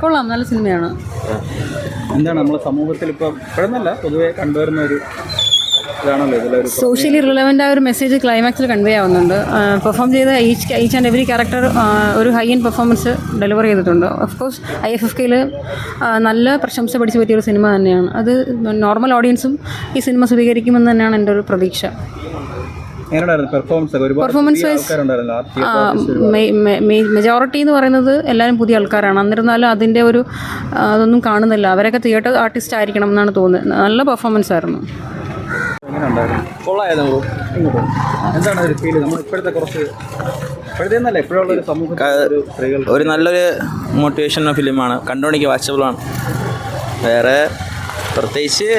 കൊള്ളാം, നല്ല സിനിമയാണ്. എന്താണ് നമ്മളെ സമൂഹത്തിൽ ഇപ്പം ഇപ്പോഴെന്നല്ല പൊതുവെ കണ്ടുവരുന്ന ഒരു ഇതാണല്ലോ ഇതിലൊരു സോഷ്യലി റിലവൻ്റ് ആയ ഒരു മെസ്സേജ് ക്ലൈമാക്സിൽ കൺവേ ആവുന്നുണ്ട്. പെർഫോം ചെയ്ത ഈച്ച് ആൻഡ് എവറി ക്യാരക്ടർ ഒരു ഹൈ എൻഡ് പെർഫോമൻസ് ഡെലിവർ ചെയ്തിട്ടുണ്ട്. ഓഫ് കോഴ്സ് IFFKയിൽ നല്ല പ്രശംസ പിടിച്ചു പറ്റിയൊരു സിനിമ തന്നെയാണ്. അത് നോർമൽ ഓഡിയൻസും ഈ സിനിമ സ്വീകരിക്കുമെന്ന് തന്നെയാണ് എൻ്റെ ഒരു പ്രതീക്ഷ. പെർഫോമൻസ് വൈസ് മെജോറിറ്റി എന്ന് പറയുന്നത് എല്ലാവരും പുതിയ ആൾക്കാരാണ്. എന്നിരുന്നാലും അതിൻ്റെ ഒരു അതൊന്നും കാണുന്നില്ല. അവരൊക്കെ തിയേറ്റർ ആർട്ടിസ്റ്റ് ആയിരിക്കണം എന്നാണ് തോന്നുന്നത്. നല്ല പെർഫോമൻസ് ആയിരുന്നു. ഒരു നല്ലൊരു മോട്ടിവേഷണൽ ഫിലിമാണ്, കണ്ടുകൊണ്ടിരിക്കുക വാച്ചബിളാണ്. വേറെ പ്രത്യേകിച്ച്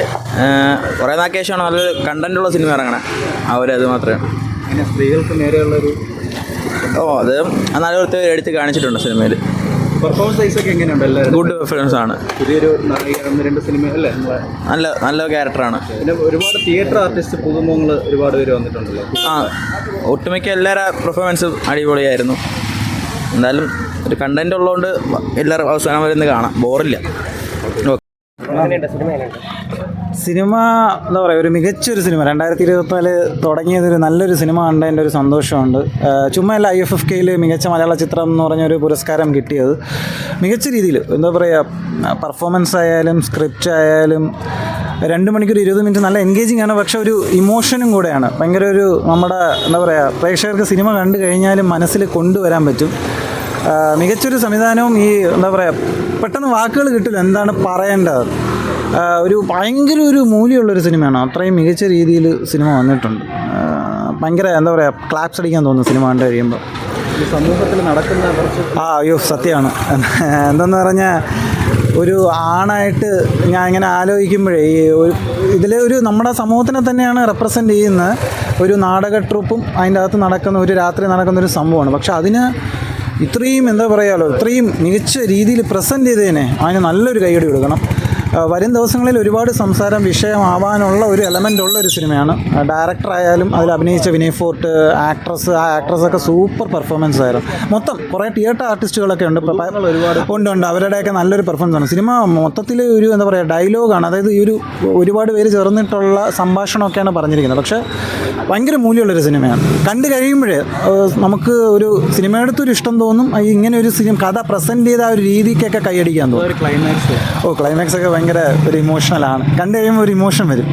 കുറേ നാൾക്ക് ശേഷമാണ് നല്ലൊരു കണ്ടൻറ്റുള്ള സിനിമ ഇറങ്ങണേ. അത് മാത്രമേ സ്ത്രീകൾക്ക് നേരെയുള്ളൊരു അത് നല്ലൊരു എടുത്ത് കാണിച്ചിട്ടുണ്ട് സിനിമയിൽ. പെർഫോമൻസ് വൈസൊക്കെ എങ്ങനെയുണ്ട്? എല്ലാവരും ഗുഡ് പെർഫോമൻസ് ആണ്. പുതിയൊരു രണ്ട് സിനിമ അല്ലേ നല്ല ക്യാരക്ടറാണ്. പിന്നെ ഒരുപാട് തിയേറ്റർ ആർട്ടിസ്റ്റ് പുതുമുഖങ്ങൾ ഒരുപാട് പേര് വന്നിട്ടുണ്ടല്ലോ. ഒട്ടുമിക്ക എല്ലാവരുടെ പെർഫോമൻസും അടിപൊളിയായിരുന്നു. എന്തായാലും ഒരു കണ്ടന്റ് ഉള്ളതുകൊണ്ട് എല്ലാവരും അവസാനം വരുന്നത് കാണാം, ബോറില്ല. സിനിമ എന്താ പറയുക, ഒരു മികച്ചൊരു സിനിമ. 2024 തുടങ്ങിയതൊരു നല്ലൊരു സിനിമ കണ്ടതിൻ്റെ ഒരു സന്തോഷമുണ്ട്. ചുമ്മാ അല്ല, IFFKയിൽ മികച്ച മലയാള ചിത്രം എന്ന് പറഞ്ഞൊരു പുരസ്കാരം കിട്ടിയത് മികച്ച രീതിയിൽ എന്താ പറയുക, പെർഫോമൻസ് ആയാലും സ്ക്രിപ്റ്റ് ആയാലും 2 മണിക്കൂർ 20 മിനിറ്റ് നല്ല എൻഗേജിങ് ആണ്. പക്ഷെ ഒരു ഇമോഷനും കൂടെയാണ്. ഭയങ്കര ഒരു നമ്മുടെ എന്താ പറയുക, പ്രേക്ഷകർക്ക് സിനിമ കണ്ടു കഴിഞ്ഞാലും മനസ്സിൽ കൊണ്ടുവരാൻ പറ്റും. മികച്ചൊരു സംവിധാനവും ഈ എന്താ പറയുക, പെട്ടെന്ന് വാക്കുകൾ കിട്ടില്ല എന്താണ് പറയേണ്ടത്. ഒരു ഭയങ്കര ഒരു മൂല്യമുള്ളൊരു സിനിമയാണ്. അത്രയും മികച്ച രീതിയിൽ സിനിമ വന്നിട്ടുണ്ട്. ഭയങ്കര എന്താ പറയുക, ക്ലാപ്സ് അടിക്കാൻ തോന്നുന്നു സിനിമ കണ്ടു കഴിയുമ്പോൾ. സമൂഹത്തിൽ നടക്കുന്ന കുറച്ച് അയ്യോ സത്യമാണ്. എന്തെന്ന് പറഞ്ഞാൽ ഒരു ആണായിട്ട് ഞാൻ ഇങ്ങനെ ആലോചിക്കുമ്പോഴേ ഈ ഇതിൽ ഒരു നമ്മുടെ സമൂഹത്തിനെ തന്നെയാണ് റെപ്രസെൻ്റ് ചെയ്യുന്ന ഒരു നാടക ട്രൂപ്പും അതിൻ്റെ അകത്ത് നടക്കുന്ന ഒരു രാത്രി നടക്കുന്നൊരു സംഭവമാണ്. പക്ഷെ അതിന് ഇത്രയും എന്താ പറയുക, ഇത്രയും മികച്ച രീതിയിൽ പ്രസൻറ്റ് ചെയ്തതിനെ അതിന് നല്ലൊരു കൈയടി കൊടുക്കണം. വരും ദിവസങ്ങളിൽ ഒരുപാട് സംസാരം വിഷയമാവാനുള്ള ഒരു എലമെൻ്റ് ഉള്ള ഒരു സിനിമയാണ്. ഡയറക്ടറായാലും അതിൽ അഭിനയിച്ച വിനയ് ഫോർട്ട്, ആക്ട്രസ്സൊക്കെ സൂപ്പർ പെർഫോമൻസ് ആയിരുന്നു. മൊത്തം കുറേ തിയേറ്റർ ആർട്ടിസ്റ്റുകളൊക്കെ ഉണ്ട്, ഉണ്ട്. അവരുടെയൊക്കെ നല്ലൊരു പെർഫോമൻസ് ആണ്. സിനിമ മൊത്തത്തിൽ ഒരു എന്താ പറയുക, ഡയലോഗാണ്. അതായത് ഈ ഒരു ഒരുപാട് പേര് ചേർന്നിട്ടുള്ള സംഭാഷണമൊക്കെയാണ് പറഞ്ഞിരിക്കുന്നത്. പക്ഷേ ഭയങ്കര മൂല്യമുള്ളൊരു സിനിമയാണ്. കണ്ടു കഴിയുമ്പോഴേ നമുക്ക് ഒരു സിനിമയെടുത്തൊരു ഇഷ്ടം തോന്നും. ഇങ്ങനെ ഒരു കഥ പ്രസൻറ്റ് ചെയ്ത ആ ഒരു രീതിക്കൊക്കെ കൈയടിക്കാൻ തോന്നും. ക്ലൈമാക്സ് ക്ലൈമാക്സ് ഒക്കെ ഭയങ്കര ഒരു ഇമോഷണലാണ്. കണ്ടു കഴിയുമ്പോൾ ഒരു ഇമോഷൻ വരും.